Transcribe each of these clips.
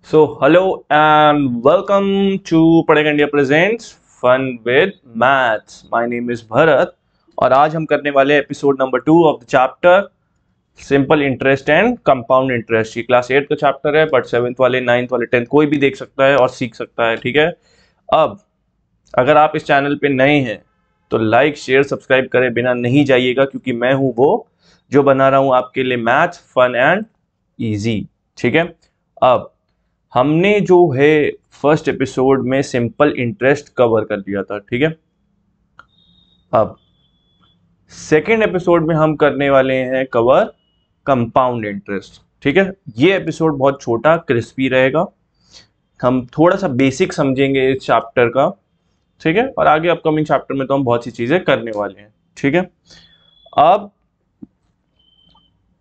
Hello and welcome to Padhega India Presents Fun with Maths. My name is Bharat और आज हम करने वाले episode number 2 of the chapter simple interest and compound interest. ये class 8 का chapter है, but 7th वाले 9th वाले 10th कोई भी देख सकता है और सीख सकता है। ठीक है, अब अगर आप इस चैनल पे नए हैं तो लाइक शेयर सब्सक्राइब करे बिना नहीं जाइएगा, क्योंकि मैं हूं वो जो बना रहा हूं आपके लिए मैथ्स फन एंड ईजी। ठीक है, अब हमने जो है फर्स्ट एपिसोड में सिंपल इंटरेस्ट कवर कर दिया था। ठीक है, अब सेकेंड एपिसोड में हम करने वाले हैं कवर कंपाउंड इंटरेस्ट। ठीक है, ये एपिसोड बहुत छोटा क्रिस्पी रहेगा, हम थोड़ा सा बेसिक समझेंगे इस चैप्टर का। ठीक है, और आगे अपकमिंग चैप्टर में तो हम बहुत सी चीजें करने वाले हैं। ठीक है, अब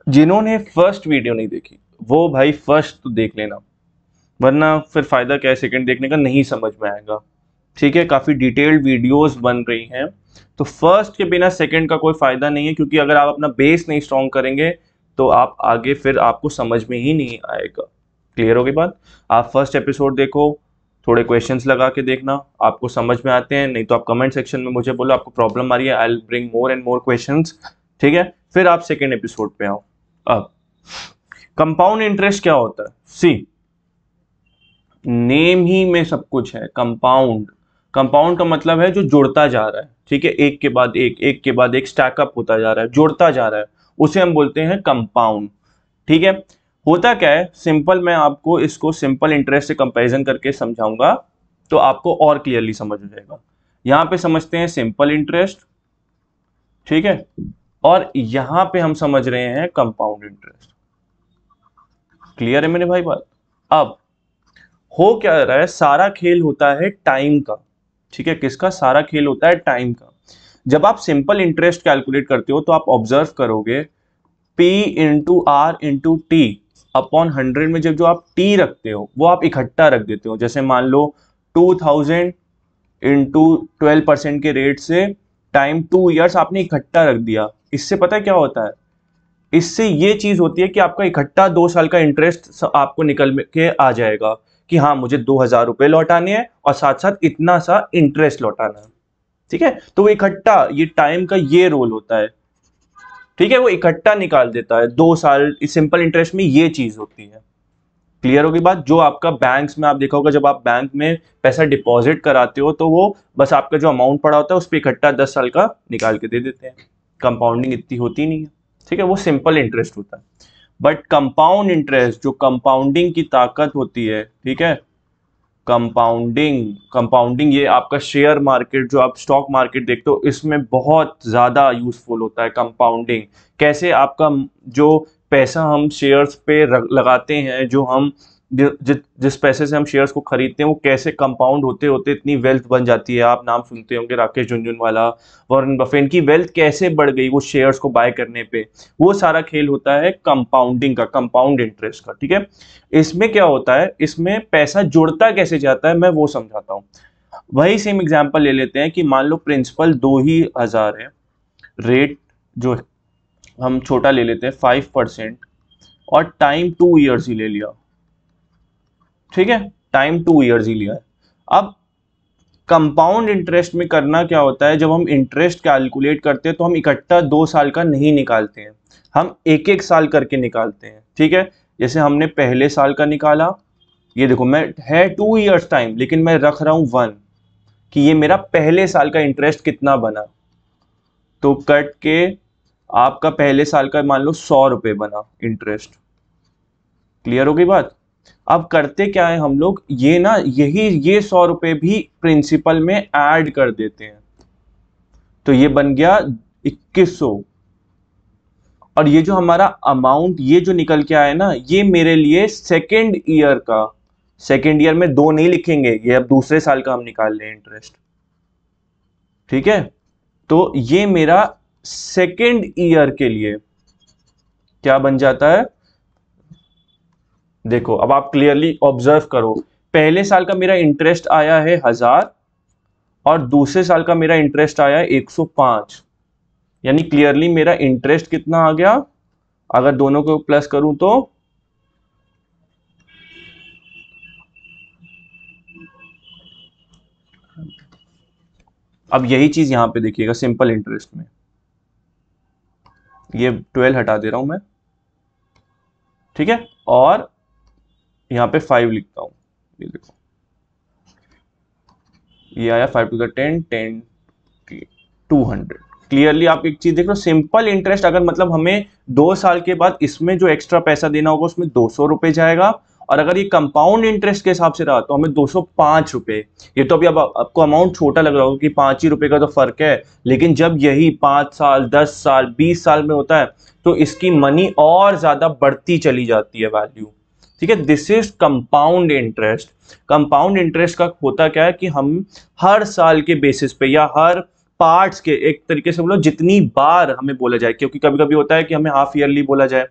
जिन्होंने फर्स्ट वीडियो नहीं देखी वो भाई फर्स्ट तो देख लेना, वरना फिर फायदा क्या है सेकंड देखने का, नहीं समझ में आएगा। ठीक है, काफी डिटेल्ड वीडियोस बन रही हैं, तो फर्स्ट के बिना सेकंड का कोई फायदा नहीं है, क्योंकि अगर आप अपना बेस नहीं स्ट्रॉन्ग करेंगे तो आप आगे फिर आपको समझ में ही नहीं आएगा। क्लियर हो गई बात? आप फर्स्ट एपिसोड देखो, थोड़े क्वेश्चंस लगा के देखना, आपको समझ में आते हैं, नहीं तो आप कमेंट सेक्शन में मुझे बोलो आपको प्रॉब्लम आ रही है, I will bring more and more questions. ठीक है, फिर आप सेकेंड एपिसोड पे आओ। अब कंपाउंड इंटरेस्ट क्या होता है? सी, नेम ही में सब कुछ है। कंपाउंड, कंपाउंड का मतलब है जो जुड़ता जा रहा है। ठीक है, एक के बाद एक के बाद एक स्टैकअप होता जा रहा है, जुड़ता जा रहा है, उसे हम बोलते हैं कंपाउंड। ठीक है, होता क्या है, सिंपल मैं आपको इसको सिंपल इंटरेस्ट से कंपैरिजन करके समझाऊंगा तो आपको और क्लियरली समझ हो जाएगा। यहां पे समझते हैं सिंपल इंटरेस्ट, ठीक है, और यहां पे हम समझ रहे हैं कंपाउंड इंटरेस्ट। क्लियर है मेरे भाई बात? अब हो क्या रहा है, सारा खेल होता है टाइम का। ठीक है, किसका? सारा खेल होता है टाइम का। जब आप सिंपल इंटरेस्ट कैलकुलेट करते हो तो आप ऑब्जर्व करोगे P into R into T upon 100 में जब जो आप टी रखते हो वो आप इकट्ठा रख देते हो। जैसे मान लो 2000 इंटू 12% के रेट से टाइम 2 ईयर्स आपने इकट्ठा रख दिया। इससे पता है क्या होता है? इससे ये चीज होती है कि आपका इकट्ठा 2 साल का इंटरेस्ट आपको निकल के आ जाएगा कि हाँ मुझे 2000 रुपए लौटाने हैं और साथ साथ इतना सा इंटरेस्ट लौटाना है। ठीक है, तो वो इकट्ठा, ये टाइम का ये रोल होता है। ठीक है, वो इकट्ठा निकाल देता है 2 साल। सिंपल इंटरेस्ट में ये चीज होती है। क्लियर होगी बात? जो आपका बैंक्स में आप देखा होगा, जब आप बैंक में पैसा डिपॉजिट कराते हो तो वो बस आपका जो अमाउंट पड़ा होता है उस पर इकट्ठा 10 साल का निकाल के दे देते हैं। कंपाउंडिंग इतनी होती नहीं है। ठीक है, वो सिंपल इंटरेस्ट होता है। बट कंपाउंड इंटरेस्ट, जो कंपाउंडिंग की ताकत होती है, ठीक है, कंपाउंडिंग, कंपाउंडिंग ये आपका शेयर मार्केट, जो आप स्टॉक मार्केट देखते हो, इसमें बहुत ज्यादा यूजफुल होता है कंपाउंडिंग। कैसे? आपका जो पैसा हम शेयर्स पे लगाते हैं, जो हम जिस पैसे से हम शेयर्स को खरीदते हैं, वो कैसे कंपाउंड होते होते इतनी वेल्थ बन जाती है। आप नाम सुनते होंगे राकेश झुनझुनवाला, वॉरेन बफेट, इनकी वेल्थ कैसे बढ़ गई वो शेयर्स को बाय करने पे। वो सारा खेल होता है कंपाउंडिंग का, कंपाउंड इंटरेस्ट का। ठीक है, इसमें क्या होता है, इसमें पैसा जुड़ता कैसे जाता है मैं वो समझाता हूं। वही सेम एग्जांपल ले लेते हैं कि मान लो प्रिंसिपल 2000 है, रेट जो हम छोटा ले लेते हैं 5%, और टाइम 2 ईयर्स ही ले लिया। ठीक है, टाइम 2 ईयर्स ही लिया है। अब कंपाउंड इंटरेस्ट में करना क्या होता है, जब हम इंटरेस्ट कैलकुलेट करते हैं तो हम इकट्ठा 2 साल का नहीं निकालते हैं, हम एक एक साल करके निकालते हैं। ठीक है, जैसे हमने पहले साल का निकाला, ये देखो मैं है 2 ईयर्स टाइम, लेकिन मैं रख रहा हूं 1 कि ये मेरा पहले साल का इंटरेस्ट कितना बना। तो कट के आपका पहले साल का मान लो 100 रुपए बना इंटरेस्ट। क्लियर हो गई बात? अब करते क्या है हम लोग, ये ना ये 100 रुपए भी प्रिंसिपल में ऐड कर देते हैं, तो ये बन गया 2100। और ये जो हमारा अमाउंट ये जो निकल के आया ना, ये मेरे लिए सेकेंड ईयर का, सेकेंड ईयर में 2 नहीं लिखेंगे, ये अब दूसरे साल का हम निकाल लें इंटरेस्ट। ठीक है, तो ये मेरा सेकेंड ईयर के लिए क्या बन जाता है, देखो अब आप क्लियरली ऑब्जर्व करो। पहले साल का मेरा इंटरेस्ट आया है 1000 और दूसरे साल का मेरा इंटरेस्ट आया है 105, यानी क्लियरली मेरा इंटरेस्ट कितना आ गया, अगर दोनों को प्लस करूं तो अब यही चीज यहां पे देखिएगा सिंपल इंटरेस्ट में, ये 12 हटा दे रहा हूं मैं, ठीक है, और यहां पे 5 लिखता हूं, ये देखो ये आया 5 टू द 10, 10 200। क्लियरली आप एक चीज देख लो, सिंपल इंटरेस्ट अगर मतलब हमें 2 साल के बाद इसमें जो एक्स्ट्रा पैसा देना होगा उसमें 200 रुपए जाएगा, और अगर ये कंपाउंड इंटरेस्ट के हिसाब से रहा तो हमें 205 रुपए। ये तो अभी अब आपको अमाउंट छोटा लग रहा होगा कि 5 ही रुपए का तो फर्क है, लेकिन जब यही 5 साल 10 साल 20 साल में होता है तो इसकी मनी और ज्यादा बढ़ती चली जाती है वैल्यू, ठीक है। This is compound interest. Compound interest का होता क्या है कि हम हर साल के बेसिस पे या हर पार्ट्स के, एक तरीके से बोलो जितनी बार हमें बोला जाए, क्योंकि कभी कभी होता है कि हमें हाफ ईयरली बोला जाए,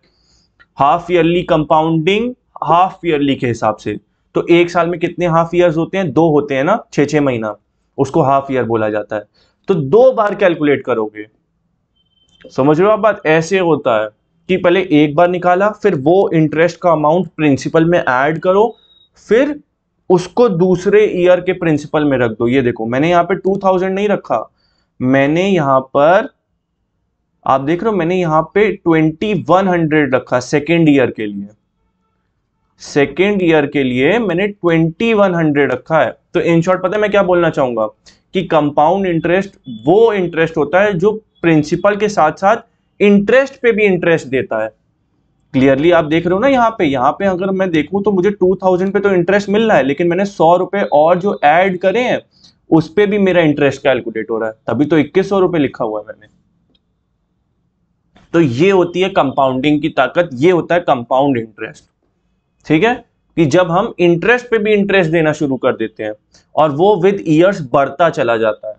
half yearly compounding half yearly के हिसाब से, तो एक साल में कितने हाफ ईयर्स होते हैं, 2 होते हैं ना, 6-6 महीना, उसको हाफ ईयर बोला जाता है। तो 2 बार कैलकुलेट करोगे, समझ रहे हो आप बात, ऐसे होता है कि पहले एक बार निकाला, फिर वो इंटरेस्ट का अमाउंट प्रिंसिपल में ऐड करो, फिर उसको दूसरे ईयर के प्रिंसिपल में रख दो। ये देखो मैंने यहां पे 2000 नहीं रखा, मैंने यहां पर, आप देख रहे हो, मैंने यहां पे 2100 रखा सेकेंड ईयर के लिए, सेकेंड ईयर के लिए मैंने 2100 रखा है। तो इन शॉर्ट पता है मैं क्या बोलना चाहूंगा कि कंपाउंड इंटरेस्ट वो इंटरेस्ट होता है जो प्रिंसिपल के साथ साथ इंटरेस्ट पे भी इंटरेस्ट देता है। क्लियरली आप देख रहे हो ना, यहाँ पे अगर मैं देखूं तो मुझे 2000 पे तो इंटरेस्ट मिल रहा है, लेकिन मैंने 100 रुपए और जो ऐड करे हैं उस पे भी मेरा इंटरेस्ट कैलकुलेट हो रहा है, तभी तो 2100 रुपए लिखा हुआ है मैंने। तो ये होती है कंपाउंडिंग की ताकत, ये होता है कंपाउंड इंटरेस्ट, ठीक है, कि जब हम इंटरेस्ट पे भी इंटरेस्ट देना शुरू कर देते हैं और वो विद ईयर्स बढ़ता चला जाता है।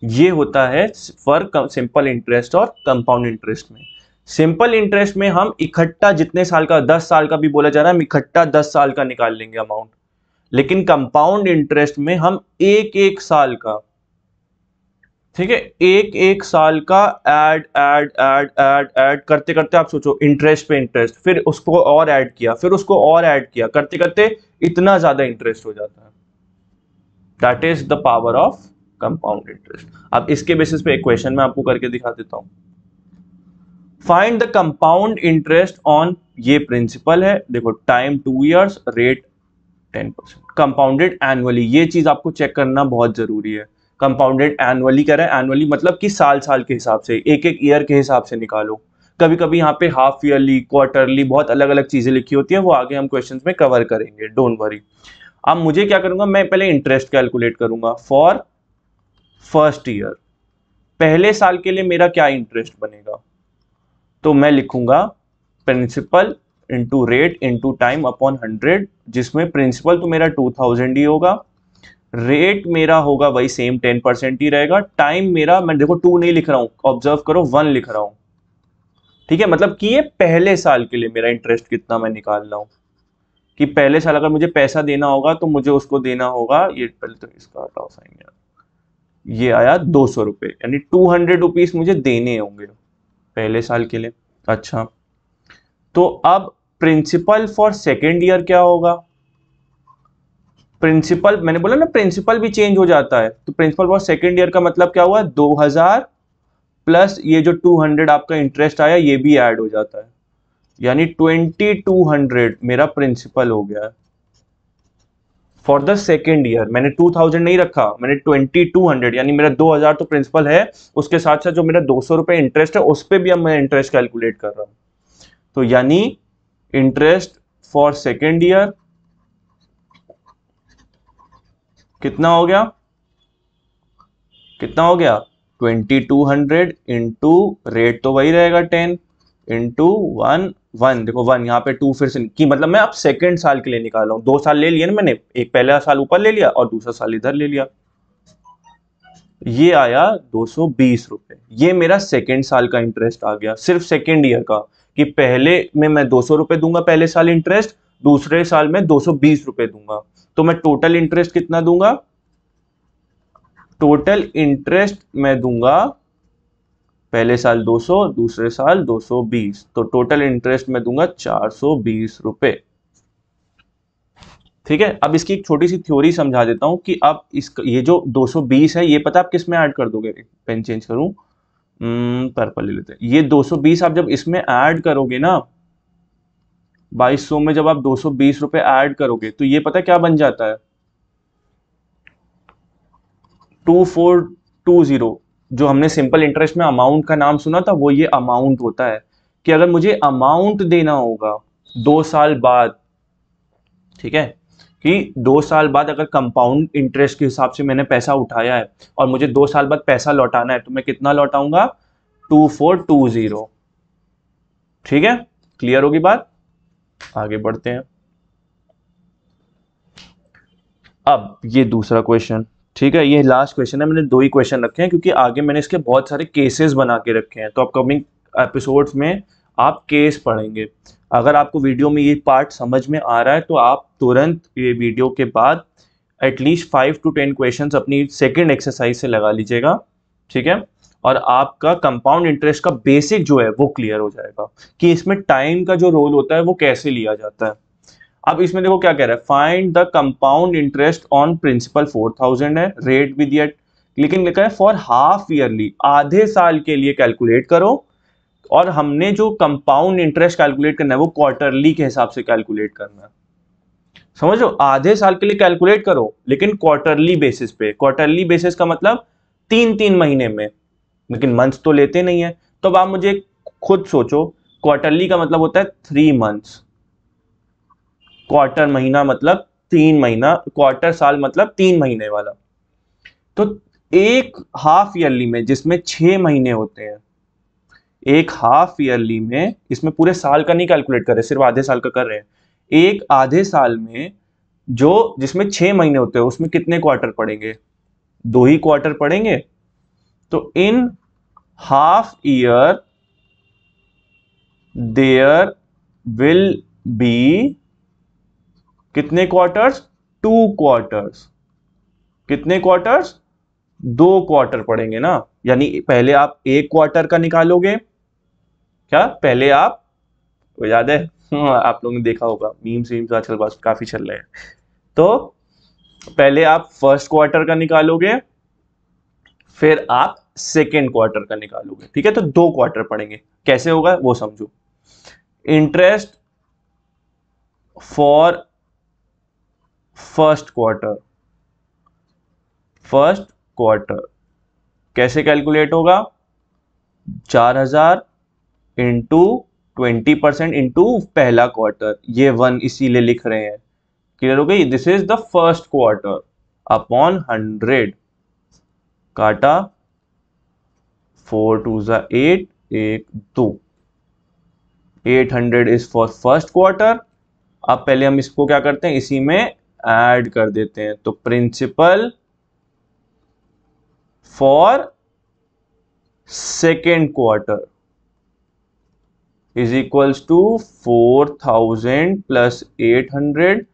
ये होता है फर्क सिंपल इंटरेस्ट और कंपाउंड इंटरेस्ट में। सिंपल इंटरेस्ट में हम इकट्ठा जितने साल का, 10 साल का भी बोला जा रहा है, हम इकट्ठा 10 साल का निकाल लेंगे अमाउंट, लेकिन कंपाउंड इंटरेस्ट में हम एक एक साल का, ठीक है, एक एक साल का add add add add add करते करते, आप सोचो इंटरेस्ट पे इंटरेस्ट, फिर उसको और ऐड किया, फिर उसको और ऐड किया, करते करते इतना ज्यादा इंटरेस्ट हो जाता है। That is the power of compound interest. अब इसके बेसिस पे एक क्वेश्चन मैं आपको करके दिखा देता हूं। Find the compound interest on, ये प्रिंसिपल है, देखो time 2 years, rate 10%, compounded annually. ये चीज आपको चेक करना बहुत जरूरी है। कंपाउंडेड एनुअली कह रहा है, एनुअली मतलब कि साल साल के हिसाब से, एक एक ईयर के हिसाब से निकालो। कभी कभी यहाँ पे हाफ ईयरली, क्वार्टरली, बहुत अलग अलग चीजें लिखी होती है, वो आगे हम क्वेश्चंस में कवर करेंगे, डोंट वरी। अब मुझे क्या करूंगा, मैं पहले इंटरेस्ट कैलकुलेट करूंगा फॉर फर्स्ट ईयर। पहले साल के लिए मेरा क्या इंटरेस्ट बनेगा, तो मैं लिखूंगा principal into rate into time upon 100, जिसमें प्रिंसिपल तो मेरा 2000 ही होगा, रेट मेरा होगा वही सेम 10% ही रहेगा, टाइम मेरा, मैं देखो 2 नहीं लिख रहा हूं, ऑब्जर्व करो 1 लिख रहा हूं, ठीक है, मतलब कि ये पहले साल के लिए मेरा इंटरेस्ट कितना मैं निकाल रहा हूं, कि पहले साल अगर मुझे पैसा देना होगा तो मुझे उसको देना होगा, ये पहले तो इसका हटाओ साइन यार, ये आया 200 रुपए, यानी 200 रुपीज मुझे देने होंगे पहले साल के लिए। अच्छा, तो अब प्रिंसिपल फॉर सेकेंड ईयर क्या होगा, प्रिंसिपल मैंने बोला ना प्रिंसिपल भी चेंज हो जाता है, तो प्रिंसिपल फॉर सेकेंड ईयर का मतलब क्या हुआ, 2000 प्लस ये जो 200 आपका इंटरेस्ट आया ये भी ऐड हो जाता है, यानी 2200 मेरा प्रिंसिपल हो गया फॉर द सेकेंड ईयर। मैंने 2000 नहीं रखा, मैंने 2200, यानी मेरा 2000 तो प्रिंसिपल है, उसके साथ साथ जो मेरा 200 रुपए इंटरेस्ट है उस पर भी अब मैं इंटरेस्ट कैलकुलेट कर रहा हूं। तो यानी इंटरेस्ट फॉर सेकेंड ईयर कितना हो गया, कितना हो गया, 2200 इंटू रेट तो वही रहेगा 10 इंटू 1, देखो 1 यहाँ पे 2 फिर से की, मतलब मैं अब सेकेंड साल के लिए निकाल रहा हूं, 2 साल ले लिया ना मैंने, एक पहला साल ऊपर ले लिया और दूसरा साल इधर ले लिया, ये आया 220 रुपए। ये मेरा सेकेंड साल का इंटरेस्ट आ गया, सिर्फ सेकेंड ईयर का, कि पहले में मैं 200 रुपए दूंगा पहले साल इंटरेस्ट, दूसरे साल में 220 रुपए दूंगा, तो मैं टोटल इंटरेस्ट कितना दूंगा, टोटल इंटरेस्ट मैं दूंगा पहले साल 200, दूसरे साल 220, तो टोटल इंटरेस्ट मैं दूंगा 420 रुपए। ठीक है, अब इसकी एक छोटी सी थ्योरी समझा देता हूं कि अब इस ये जो 220 है ये पता आप किस में ऐड कर दोगे, पेन चेंज करूं, पर्पल ले लेते हैं। ये 220 आप जब इसमें ऐड करोगे ना 2200 में, जब आप 220 रुपए ऐड करोगे तो ये पता क्या बन जाता है, 2420। जो हमने सिंपल इंटरेस्ट में अमाउंट का नाम सुना था वो ये अमाउंट होता है कि अगर मुझे अमाउंट देना होगा 2 साल बाद, ठीक है, कि 2 साल बाद अगर कंपाउंड इंटरेस्ट के हिसाब से मैंने पैसा उठाया है और मुझे 2 साल बाद पैसा लौटाना है तो मैं कितना लौटाऊंगा, 2420। ठीक है, क्लियर होगी बात, आगे बढ़ते हैं। अब ये दूसरा क्वेश्चन, ठीक है, ये लास्ट क्वेश्चन है, मैंने 2 ही क्वेश्चन रखे हैं क्योंकि आगे मैंने इसके बहुत सारे केसेस बना के रखे हैं, तो अपकमिंग एपिसोड्स में आप केस पढ़ेंगे। अगर आपको वीडियो में ये पार्ट समझ में आ रहा है तो आप तुरंत ये वीडियो के बाद एटलीस्ट 5 to 10 क्वेश्चंस अपनी सेकंड एक्सरसाइज से लगा लीजिएगा, ठीक है, और आपका कंपाउंड इंटरेस्ट का बेसिक जो है वो क्लियर हो जाएगा कि इसमें टाइम का जो रोल होता है वो कैसे लिया जाता है। अब इसमें देखो क्या कह रहा है, find the compound interest on principal 4000 है, रेट भी दिया, लेकिन लिखा है फॉर हाफ ईयरली, आधे साल के लिए कैलकुलेट करो, और हमने जो कंपाउंड इंटरेस्ट कैलकुलेट करना है वो क्वार्टरली के हिसाब से कैलकुलेट करना है। समझ लो, आधे साल के लिए कैलकुलेट करो लेकिन क्वार्टरली बेसिस पे। क्वार्टरली बेसिस का मतलब 3-3 महीने में, लेकिन मंथ्स तो लेते नहीं है। तो अब आप मुझे खुद सोचो, क्वार्टरली का मतलब होता है 3 मंथ्स, क्वार्टर महीना मतलब 3 महीना, क्वार्टर साल मतलब 3 महीने वाला। तो एक हाफ ईयरली में जिसमें 6 महीने होते हैं, एक हाफ ईयरली में, इसमें पूरे साल का नहीं कैलकुलेट कर रहे, सिर्फ आधे साल का कर रहे हैं। एक आधे साल में जो जिसमें 6 महीने होते हैं उसमें कितने क्वार्टर पड़ेंगे, 2 ही क्वार्टर पड़ेंगे। तो in half year there will be कितने क्वार्टर्स, 2 क्वार्टर्स। कितने क्वार्टर्स, 2 क्वार्टर पड़ेंगे ना, यानी पहले आप 1 क्वार्टर का निकालोगे, क्या पहले आप, वो याद है आप लोगों ने देखा होगा, मीम्स आजकल बस काफी चल रहे हैं, तो पहले आप फर्स्ट क्वार्टर का निकालोगे फिर आप सेकेंड क्वार्टर का निकालोगे, ठीक है, तो 2 क्वार्टर पड़ेंगे। कैसे होगा वो समझो, इंटरेस्ट फॉर फर्स्ट क्वार्टर कैसे कैलकुलेट होगा, 4000 इंटू 20% इंटू पहला क्वार्टर, ये 1 इसीलिए लिख रहे हैं, क्लियर हो गई, this is the first quarter upon 100, काटा 4 2 8, 1 2, 800 इज फॉर फर्स्ट क्वार्टर। अब पहले हम इसको क्या करते हैं, इसी में ऐड कर देते हैं, तो principal for second quarter is equals to 4000 plus 800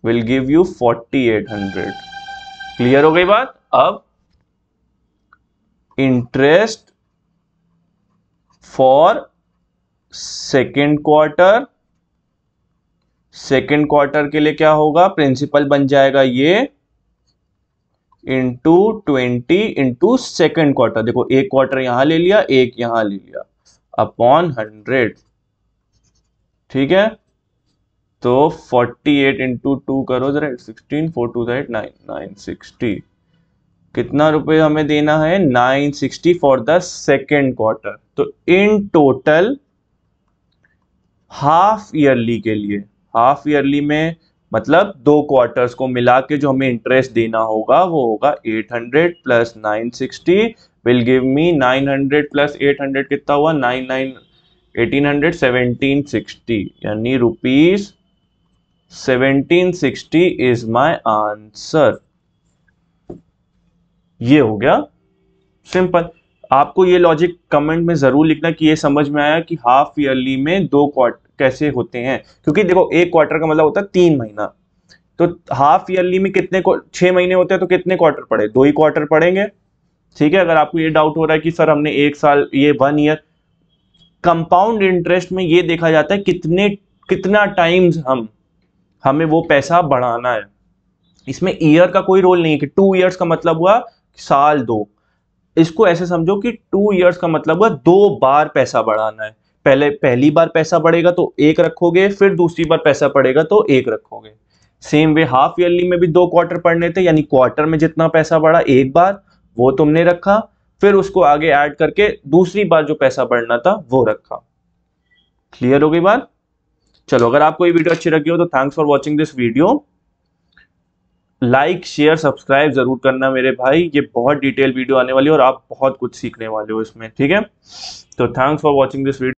will give you 4800। Clear हो गई बात। अब इंटरेस्ट फॉर सेकेंड क्वार्टर के लिए क्या होगा, प्रिंसिपल बन जाएगा ये इंटू 20 इंटू सेकेंड क्वार्टर, देखो एक क्वार्टर यहां ले लिया, एक यहां ले लिया, अपॉन 100, ठीक है। तो 48 इंटू 2 करो जरा, 16, 4 2 8 9, 960, कितना रुपए हमें देना है, 960 फॉर द सेकेंड क्वार्टर। तो इन टोटल हाफ ईयरली के लिए, हाफ ईयरली में मतलब 2 क्वार्टर्स को मिला के जो हमें इंटरेस्ट देना होगा वो होगा 800 plus 960 will give me 900 plus 800 कितना हुआ, 1800 1760, यानी रुपीज 1760 इज माय आंसर। ये हो गया सिंपल। आपको ये लॉजिक कमेंट में जरूर लिखना कि ये समझ में आया कि हाफ ईयरली में 2 क्वार्टर कैसे होते हैं, क्योंकि देखो एक क्वार्टर का मतलब होता है 3 महीना, तो हाफ ईयरली में कितने 6 महीने होते हैं, तो कितने क्वार्टर पड़े, 2 ही क्वार्टर पड़ेंगे, ठीक है। अगर आपको ये डाउट हो रहा है कि सर हमने 1 साल, ये 1 ईयर, कंपाउंड इंटरेस्ट में ये देखा जाता है कितना टाइम्स हम हमें वो पैसा बढ़ाना है। इसमें ईयर का कोई रोल नहीं है कि 2 ईयर्स का मतलब हुआ साल 2। इसको ऐसे समझो कि 2 ईयर्स का मतलब हुआ 2 बार पैसा बढ़ाना है। पहली बार पैसा बढ़ेगा तो 1 रखोगे, फिर दूसरी बार पैसा बढ़ेगा तो 1 रखोगे। सेम वे हाफ ईयरली में भी 2 क्वार्टर पढ़ने थे, यानी क्वार्टर में जितना पैसा बढ़ा एक बार वो तुमने रखा, फिर उसको आगे ऐड करके दूसरी बार जो पैसा बढ़ना था वो रखा। क्लियर हो गई बात? चलो, अगर आपको ये वीडियो अच्छी लगी हो तो thanks for watching this video. Like share subscribe जरूर करना मेरे भाई, ये बहुत डिटेल वीडियो आने वाली है और आप बहुत कुछ सीखने वाले हो इसमें, ठीक है? तो thanks for watching this video.